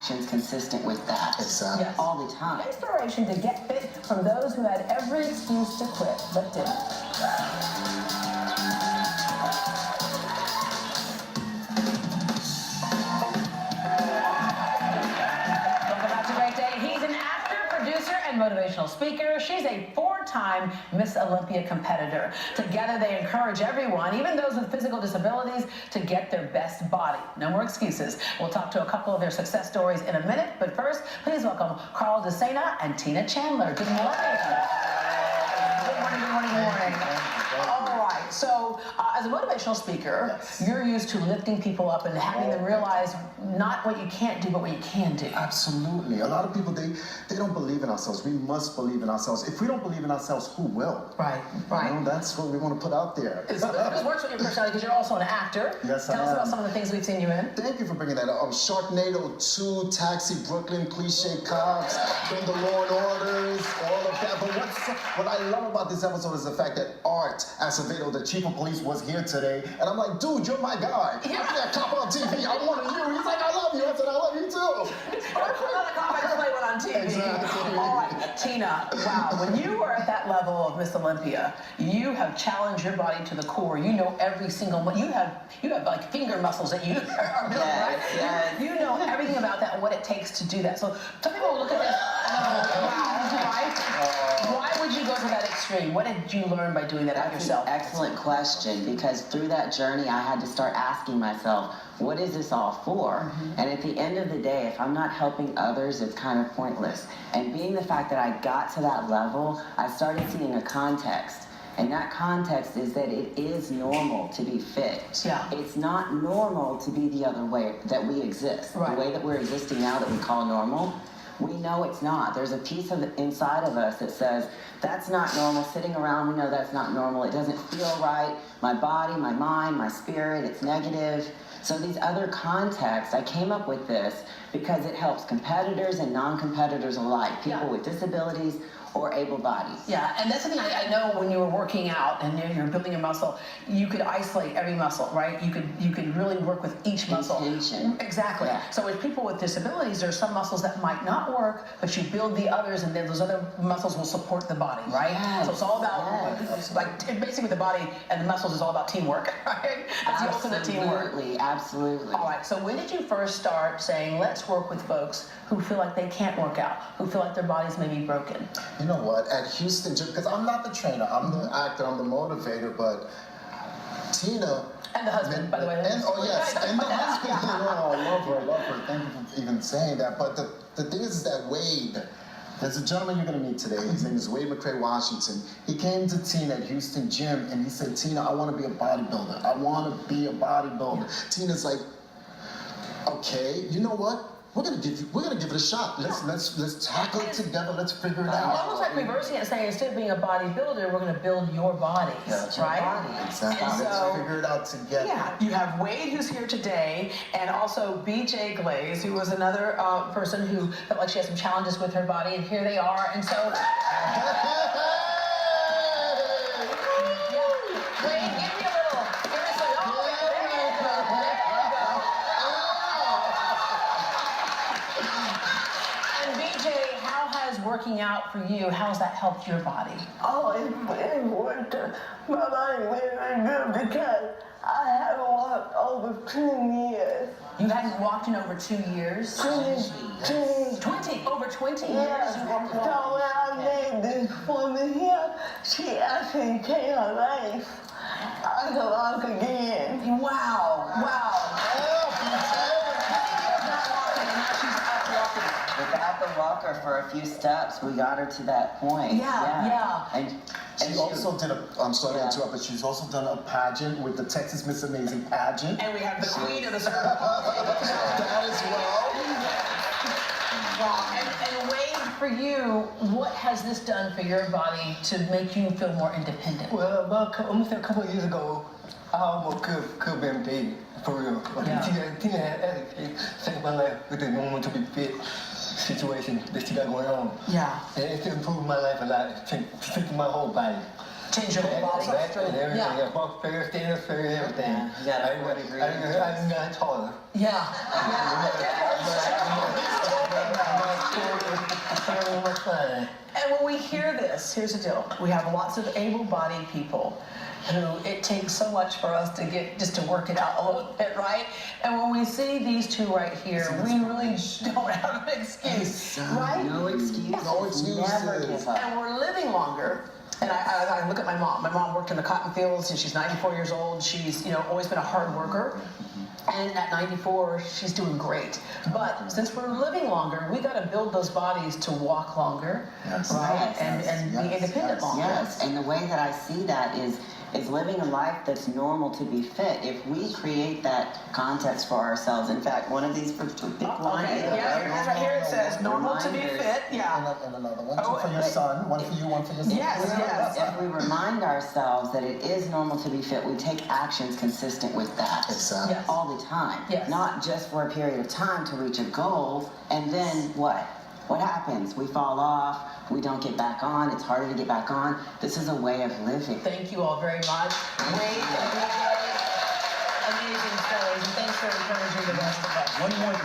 consistent with that. Exactly. Yes. All the time. Inspiration to get fit from those who had every excuse to quit, but didn't. Motivational speaker. She's a four-time Miss Olympia competitor. Together, they encourage everyone, even those with physical disabilities, to get their best body. No more excuses. We'll talk to a couple of their success stories in a minute, but first, please welcome Ducena and Tina Chandler. Good morning. Good morning, good morning, good morning. All right, so as a motivational speaker, you're used to lifting people up and having them realize not what you can't do, but what you can do. Absolutely. A lot of people, they don't believe in ourselves. We must believe in ourselves. If we don't believe in ourselves, who will? Right, right. You know, that's what we want to put out there. This works with your personality because you're also an actor. Yes, Tell us about some of the things we've seen you in. Thank you for bringing that up. Sharknado 2, Taxi, Brooklyn, Cliche Cops, then the Law and Orders, all of that. But what I love about this episode is the fact that Art Acevedo, the chief of police, was here today. And I'm like, dude, you're my guy. Yeah. I'm that cop on TV. I wanted you. He's like, I love you. I said, I love you too. Another cop I play one on TV. Exactly. All right, Tina, wow. When you were at that level of Miss Olympia, you have challenged your body to the core. You know every single one. You have like finger muscles that you are built, right? Yes. You know everything about that and what it takes to do that. So some people will look at this and go, wow, right? Why would you go to that extreme? What did you learn by doing that out yourself? Excellent question, because through that journey, I had to start asking myself, what is this all for? And at the end of the day, if I'm not helping others, it's kind of pointless. And being the fact that I got to that level, I started seeing a context. And that context is that it is normal to be fit. Yeah. It's not normal to be the other way that we exist. Right. The way that we're existing now that we call normal, we know it's not. There's a piece of the inside of us that says, that's not normal. Sitting around, we know that's not normal. It doesn't feel right. My body, my mind, my spirit, it's negative. So these other contexts, I came up with this because it helps competitors and non-competitors alike, people with disabilities or able bodies. Yeah, and that's something I know when you were working out and you're building your muscle, you could isolate every muscle, right? You could really work with each muscle. Intention. Exactly. Yeah. So with people with disabilities, there's some muscles that might not work, but you build the others, and then those other muscles will support the body, right? Yes. So it's all about, like, basically the body and the muscles is all about teamwork, right? That's the ultimate teamwork. Absolutely, absolutely. All right, so when did you first start saying, let's work with folks who feel like they can't work out, who feel like their bodies may be broken? You know what? At Houston, because I'm not the trainer, I'm the actor, I'm the motivator, but Tina... And the husband, by the way. And the husband. Oh, I love her. Thank you for even saying that. But the thing is that Wade, there's a gentleman you're going to meet today. His name is Wade McCrae Washington. He came to Tina at Houston Gym, and he said, Tina, I want to be a bodybuilder. I want to be a bodybuilder. Yeah. Tina's like, okay, you know what? We're gonna give it a shot. Let's tackle it together. Let's figure it out. Almost like reversing it and saying, instead of being a bodybuilder, we're gonna build your bodies, right? Body. Exactly. And let's figure it out together. Yeah. You have Wade, who's here today, and also BJ Glaze, who was another person who felt like she had some challenges with her body, and here they are. And so, Wade, give me some. Working out for you, how's that helped your body? Oh, it worked my body very good because I haven't walked over 20 years. You hadn't walked in over 2 years? 20, over 20 years you haven't walked. So when I made this woman here, she actually changed her life. I can walk again. Wow, wow. Without the walker for a few steps, we got her to that point. Yeah. And she also did I'm sorry to interrupt, but she's also done a pageant with the Texas Miss Amazing pageant. And we have the queen of the circle. That as well. And Wade, for you, what has this done for your body to make you feel more independent? Well, almost a couple of years ago, I almost could be big, for real. Tina had saved my life with the moment to be fit situation that she got going on. Yeah. And it's improved my life a lot, changed my whole body. Change your whole body? Everything. Yeah. Walk fair, stand fair, everything. Yeah, you got everybody agreeing. I got taller. Yeah. when we hear this, here's the deal. We have lots of able-bodied people who it takes so much for us to get, just to work it out a little bit, right? And when we see these two right here, we really don't have an excuse, right? No excuse. No excuses. Never give up. And we're living longer. And I look at my mom. My mom worked in the cotton fields and she's 94 years old. She's, always been a hard worker. And at 94, she's doing great. But since we're living longer, we got to build those bodies to walk longer, right? And be independent longer. Yes, and the way that I see that is living a life that's normal to be fit. If we create that context for ourselves, in fact, one of these big lines. Right here it says normal to be fit. Yeah. And another one, two for your son, one for you, one for your son. Yes. If we remind ourselves that it is normal to be fit, we take actions consistent with that. Exactly. Yes. All the time. Yes. Not just for a period of time to reach a goal, and then what? What happens? We fall off, we don't get back on, it's harder to get back on. This is a way of living. Thank you all very much. Wade and BJ, amazing stories, and thanks for encouraging the rest of us.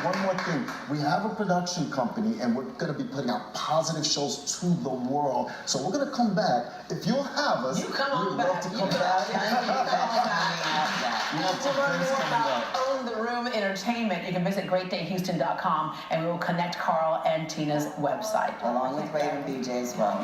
One more thing. We have a production company, and we're going to be putting out positive shows to the world. So we're going to come back. If you'll have us, You come on we'd back. love to come back. To learn more about Own the Room Entertainment, you can visit greatdayhouston.com and we will connect Carl and Tina's website. Along with Wade and BJ as well.